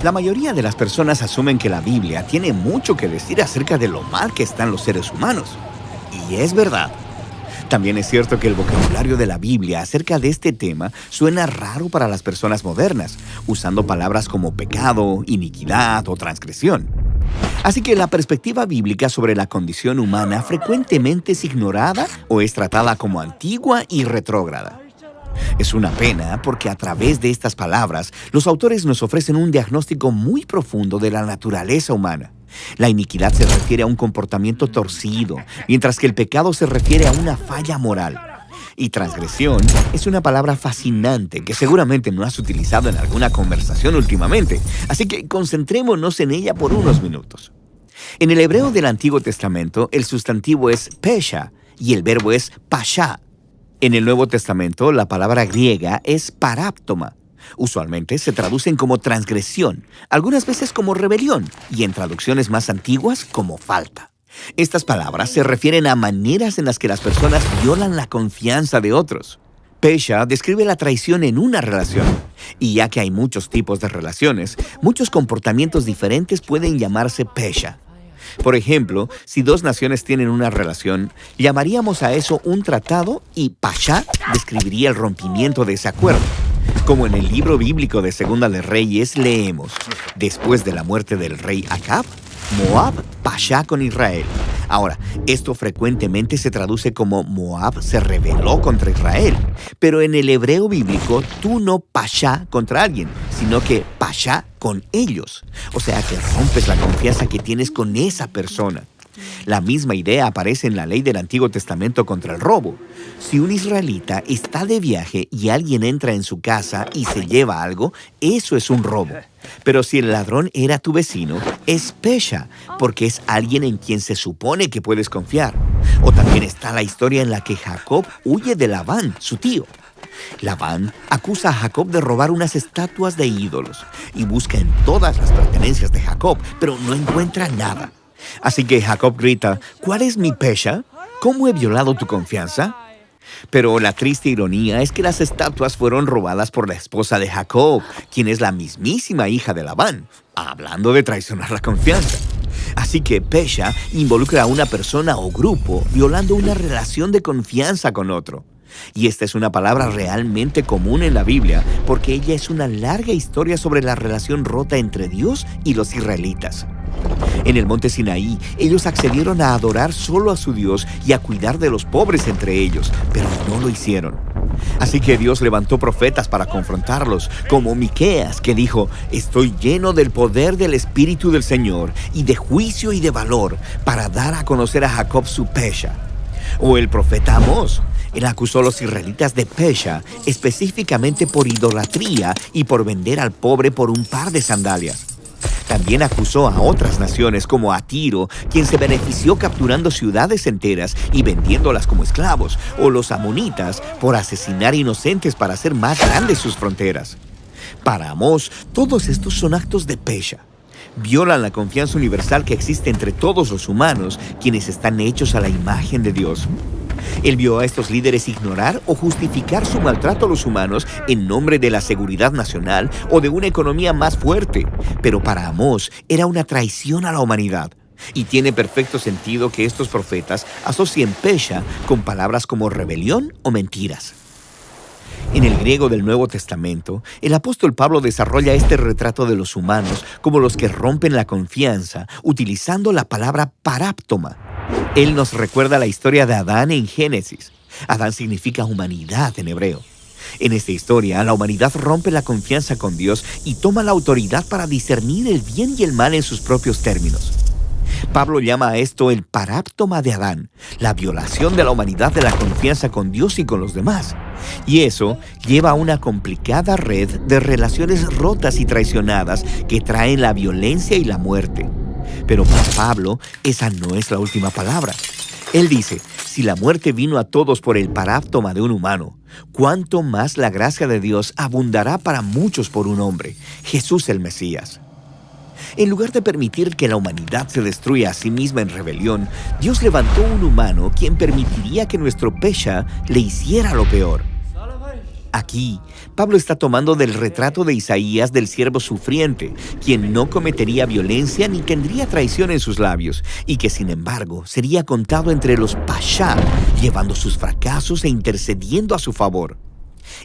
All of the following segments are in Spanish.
La mayoría de las personas asumen que la Biblia tiene mucho que decir acerca de lo mal que están los seres humanos. Y es verdad. También es cierto que el vocabulario de la Biblia acerca de este tema suena raro para las personas modernas, usando palabras como pecado, iniquidad o transgresión. Así que la perspectiva bíblica sobre la condición humana frecuentemente es ignorada o es tratada como antigua y retrógrada. Es una pena porque a través de estas palabras, los autores nos ofrecen un diagnóstico muy profundo de la naturaleza humana. La iniquidad se refiere a un comportamiento torcido, mientras que el pecado se refiere a una falla moral. Y transgresión es una palabra fascinante que seguramente no has utilizado en alguna conversación últimamente, así que concentrémonos en ella por unos minutos. En el hebreo del Antiguo Testamento, el sustantivo es pesha y el verbo es pasha. En el Nuevo Testamento, la palabra griega es paráptoma. Usualmente se traducen como transgresión, algunas veces como rebelión y en traducciones más antiguas como falta. Estas palabras se refieren a maneras en las que las personas violan la confianza de otros. Pesha describe la traición en una relación. Y ya que hay muchos tipos de relaciones, muchos comportamientos diferentes pueden llamarse pesha. Por ejemplo, si dos naciones tienen una relación, llamaríamos a eso un tratado y pasha describiría el rompimiento de ese acuerdo. Como en el libro bíblico de Segunda de Reyes leemos, después de la muerte del rey Acab, Moab pasha con Israel. Ahora, esto frecuentemente se traduce como Moab se rebeló contra Israel, pero en el hebreo bíblico tú no pasha contra alguien, sino que pasha con ellos. O sea que rompes la confianza que tienes con esa persona. La misma idea aparece en la ley del Antiguo Testamento contra el robo. Si un israelita está de viaje y alguien entra en su casa y se lleva algo, eso es un robo. Pero si el ladrón era tu vecino, es pesha, porque es alguien en quien se supone que puedes confiar. O también está la historia en la que Jacob huye de Labán, su tío. Labán acusa a Jacob de robar unas estatuas de ídolos y busca en todas las pertenencias de Jacob, pero no encuentra nada. Así que Jacob grita, ¿cuál es mi pesha? ¿Cómo he violado tu confianza? Pero la triste ironía es que las estatuas fueron robadas por la esposa de Jacob, quien es la mismísima hija de Labán, hablando de traicionar la confianza. Así que pesha involucra a una persona o grupo violando una relación de confianza con otro. Y esta es una palabra realmente común en la Biblia, porque ella es una larga historia sobre la relación rota entre Dios y los israelitas. En el monte Sinaí, ellos accedieron a adorar solo a su Dios y a cuidar de los pobres entre ellos, pero no lo hicieron. Así que Dios levantó profetas para confrontarlos, como Miqueas, que dijo, «Estoy lleno del poder del Espíritu del Señor y de juicio y de valor para dar a conocer a Jacob su pesha». O el profeta Amós. Él acusó a los israelitas de pesha, específicamente por idolatría y por vender al pobre por un par de sandalias. También acusó a otras naciones como a Tiro, quien se benefició capturando ciudades enteras y vendiéndolas como esclavos, o los amonitas por asesinar inocentes para hacer más grandes sus fronteras. Para Amós, todos estos son actos de pesha. Violan la confianza universal que existe entre todos los humanos, quienes están hechos a la imagen de Dios. Él vio a estos líderes ignorar o justificar su maltrato a los humanos en nombre de la seguridad nacional o de una economía más fuerte. Pero para Amós era una traición a la humanidad. Y tiene perfecto sentido que estos profetas asocien pesha con palabras como rebelión o mentiras. En el griego del Nuevo Testamento, el apóstol Pablo desarrolla este retrato de los humanos como los que rompen la confianza, utilizando la palabra paráptoma. Él nos recuerda la historia de Adán en Génesis. Adán significa humanidad en hebreo. En esta historia, la humanidad rompe la confianza con Dios y toma la autoridad para discernir el bien y el mal en sus propios términos. Pablo llama a esto el paráptoma de Adán, la violación de la humanidad de la confianza con Dios y con los demás. Y eso lleva a una complicada red de relaciones rotas y traicionadas que traen la violencia y la muerte. Pero para Pablo, esa no es la última palabra. Él dice, si la muerte vino a todos por el paráptoma de un humano, ¿cuánto más la gracia de Dios abundará para muchos por un hombre, Jesús el Mesías? En lugar de permitir que la humanidad se destruya a sí misma en rebelión, Dios levantó un humano quien permitiría que nuestro pesha le hiciera lo peor. Aquí, Pablo está tomando del retrato de Isaías del siervo sufriente, quien no cometería violencia ni tendría traición en sus labios, y que sin embargo sería contado entre los Pashá, llevando sus fracasos e intercediendo a su favor.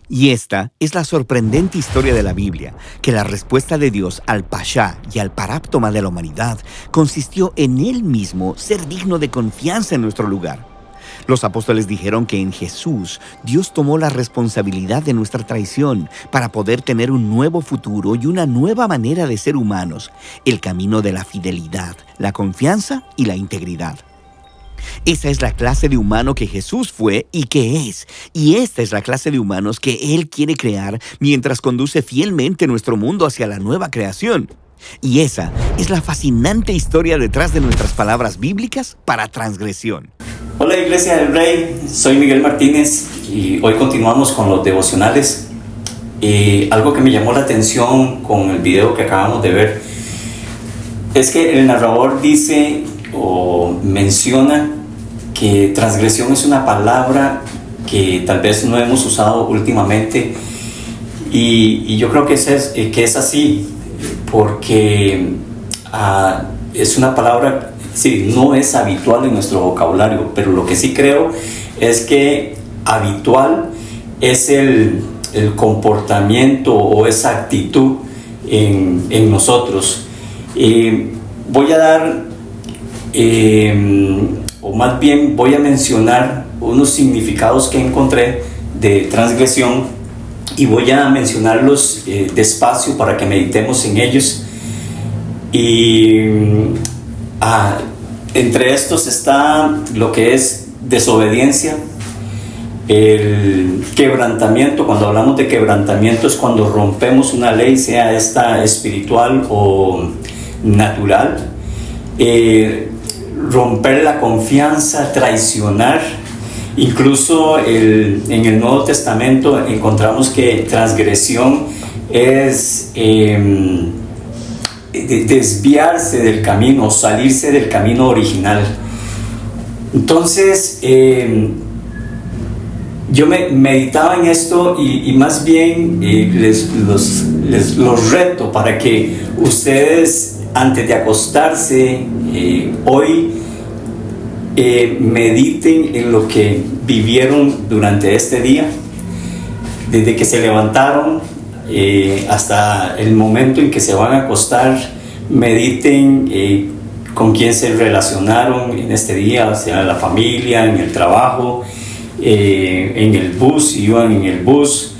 Y esta es la sorprendente historia de la Biblia, que la respuesta de Dios al Pashá y al paráptoma de la humanidad consistió en Él mismo ser digno de confianza en nuestro lugar. Los apóstoles dijeron que en Jesús Dios tomó la responsabilidad de nuestra traición para poder tener un nuevo futuro y una nueva manera de ser humanos, el camino de la fidelidad, la confianza y la integridad. Esa es la clase de humano que Jesús fue y que es, y esta es la clase de humanos que Él quiere crear mientras conduce fielmente nuestro mundo hacia la nueva creación. Y esa es la fascinante historia detrás de nuestras palabras bíblicas para transgresión. Hola Iglesia del Rey, soy Miguel Martínez y hoy continuamos con los devocionales. Algo que me llamó la atención con el video que acabamos de ver es que el narrador dice o menciona que transgresión es una palabra que tal vez no hemos usado últimamente y yo creo que es así porque es una palabra, sí, no es habitual en nuestro vocabulario, pero lo que sí creo es que habitual es el comportamiento o esa actitud en nosotros. Voy a dar, o más bien voy a mencionar unos significados que encontré de transgresión y voy a mencionarlos despacio para que meditemos en ellos. Y entre estos está lo que es desobediencia, el quebrantamiento. Cuando hablamos de quebrantamiento es cuando rompemos una ley, sea esta espiritual o natural. Romper la confianza, traicionar. Incluso en el Nuevo Testamento encontramos que transgresión es desviarse del camino, salirse del camino original. Entonces yo meditaba en esto y más bien los reto para que ustedes antes de acostarse hoy mediten en lo que vivieron durante este día, desde que se levantaron hasta el momento en que se van a acostar. Mediten con quién se relacionaron en este día, sea la familia, en el trabajo, en el bus, si iban en el bus.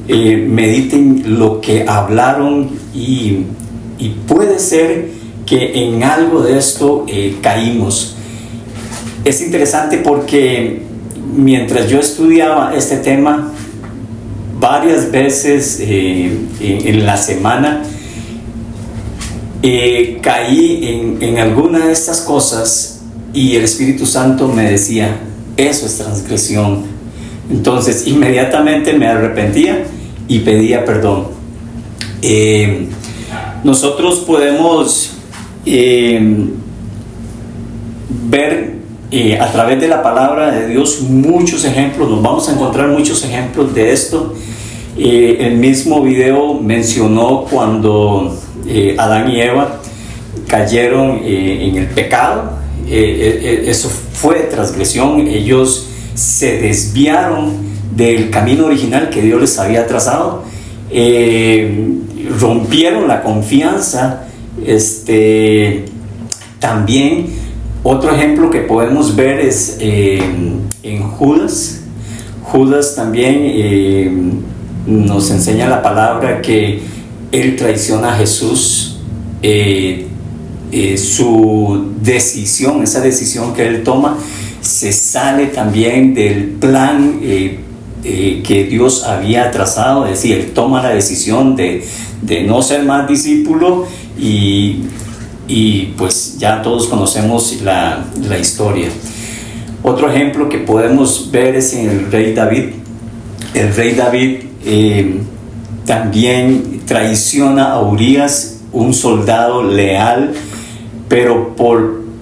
Mediten lo que hablaron y puede ser que en algo de esto caímos. Es interesante porque mientras yo estudiaba este tema, varias veces en la semana caí en alguna de estas cosas y el Espíritu Santo me decía, eso es transgresión. Entonces inmediatamente me arrepentía y pedía perdón. Nosotros podemos ver a través de la palabra de Dios muchos ejemplos, nos vamos a encontrar muchos ejemplos de esto. El mismo video mencionó cuando Adán y Eva cayeron en el pecado. Eso fue transgresión. Ellos se desviaron del camino original que Dios les había trazado, rompieron la confianza. También otro ejemplo que podemos ver es en Judas. Judas también nos enseña la palabra que él traiciona a Jesús. Su decisión, esa decisión que él toma, se sale también del plan que Dios había trazado. Es decir, él toma la decisión de no ser más discípulo y pues ya todos conocemos la historia. Otro ejemplo que podemos ver es en el rey David. El rey David también traiciona a Urías, un soldado leal, pero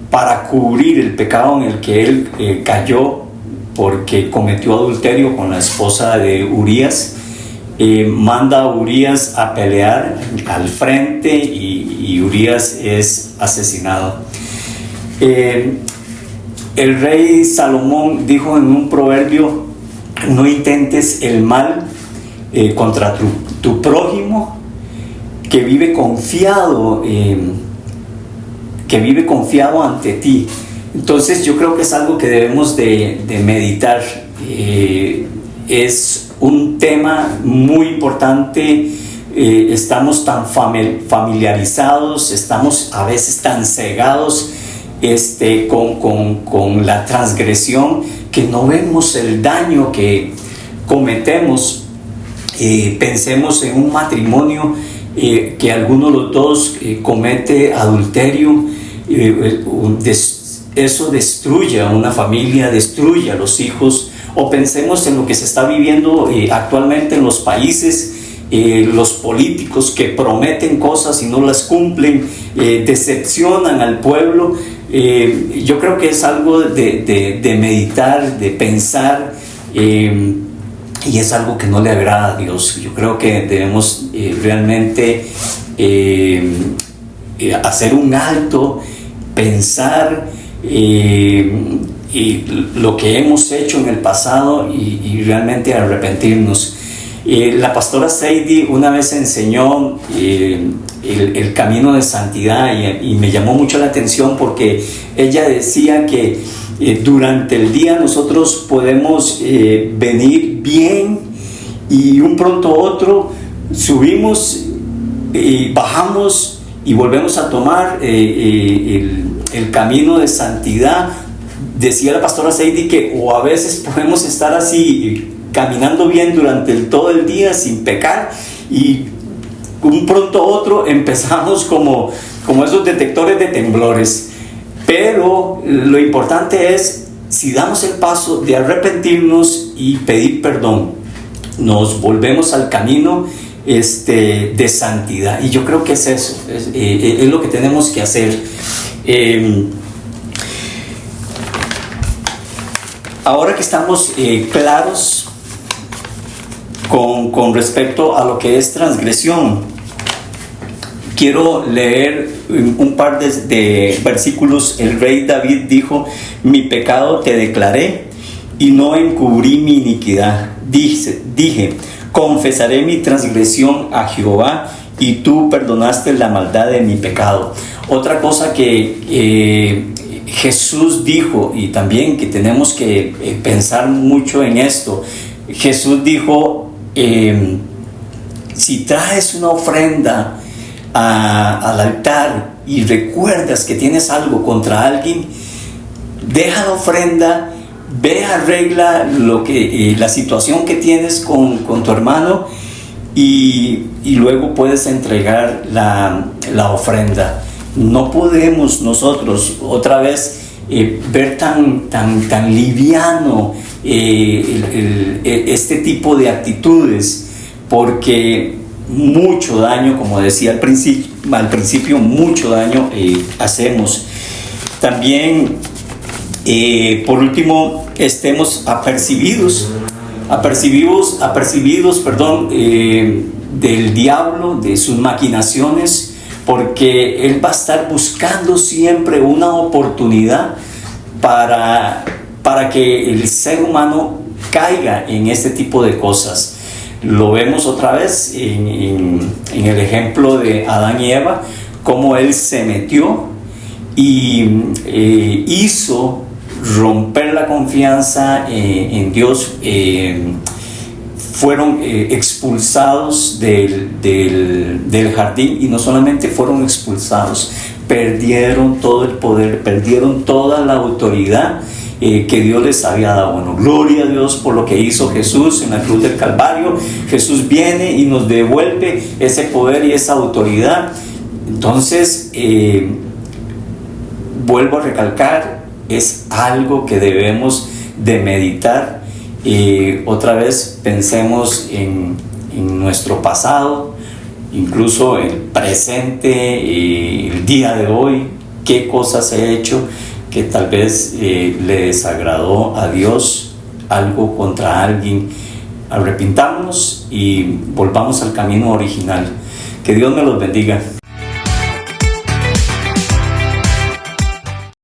para cubrir el pecado en el que él cayó, porque cometió adulterio con la esposa de Urías. manda a Urías a pelear al frente y Urías es asesinado. El rey Salomón dijo en un proverbio: no intentes el mal contra tu prójimo que vive confiado ante ti. Entonces yo creo que es algo que debemos de meditar. Es un tema muy importante. Estamos tan familiarizados, estamos a veces tan cegados con la transgresión, que no vemos el daño que cometemos. Pensemos en un matrimonio que alguno de los dos comete adulterio. Eso destruye a una familia, destruye a los hijos. O pensemos en lo que se está viviendo actualmente en los países, los políticos que prometen cosas y no las cumplen, decepcionan al pueblo. Yo creo que es algo de meditar, de pensar, y es algo que no le agrada a Dios. Yo creo que debemos realmente hacer un alto, pensar y lo que hemos hecho en el pasado y realmente arrepentirnos. La pastora Sadie una vez enseñó el camino de santidad y me llamó mucho la atención, porque ella decía que durante el día nosotros podemos venir bien y un pronto otro subimos y bajamos y volvemos a tomar el camino de santidad. Decía la pastora Sadie que o a veces podemos estar así caminando bien durante todo el día sin pecar, y un pronto otro empezamos como esos detectores de temblores. Pero lo importante es, si damos el paso de arrepentirnos y pedir perdón, nos volvemos al camino de santidad. Y yo creo que es eso, es lo que tenemos que hacer. Ahora que estamos claros con respecto a lo que es transgresión, quiero leer un par de versículos. El rey David dijo: mi pecado te declaré y no encubrí mi iniquidad. Dije, confesaré mi transgresión a Jehová, y tú perdonaste la maldad de mi pecado. Otra cosa que Jesús dijo, y también que tenemos que pensar mucho en esto. Jesús dijo: si traes una ofrenda al altar y recuerdas que tienes algo contra alguien, deja la ofrenda, ve, arregla la situación que tienes con tu hermano, y luego puedes entregar la ofrenda. No podemos nosotros otra vez ver tan liviano este tipo de actitudes, porque mucho daño, como decía al principio, mucho daño hacemos. También, por último, estemos apercibidos, del diablo, de sus maquinaciones, porque él va a estar buscando siempre una oportunidad para que el ser humano caiga en este tipo de cosas. Lo vemos otra vez en el ejemplo de Adán y Eva, cómo él se metió y hizo romper la confianza en Dios. Fueron expulsados del jardín, y no solamente fueron expulsados, perdieron todo el poder, perdieron toda la autoridad que Dios les había dado. Bueno, gloria a Dios por lo que hizo Jesús en la cruz del Calvario. Jesús viene y nos devuelve ese poder y esa autoridad. Entonces, vuelvo a recalcar, es algo que debemos de meditar. Otra vez pensemos en nuestro pasado, incluso el presente, el día de hoy, qué cosas he hecho que tal vez le desagradó a Dios, algo contra alguien. arrepintámonos y volvamos al camino original. Que Dios me los bendiga.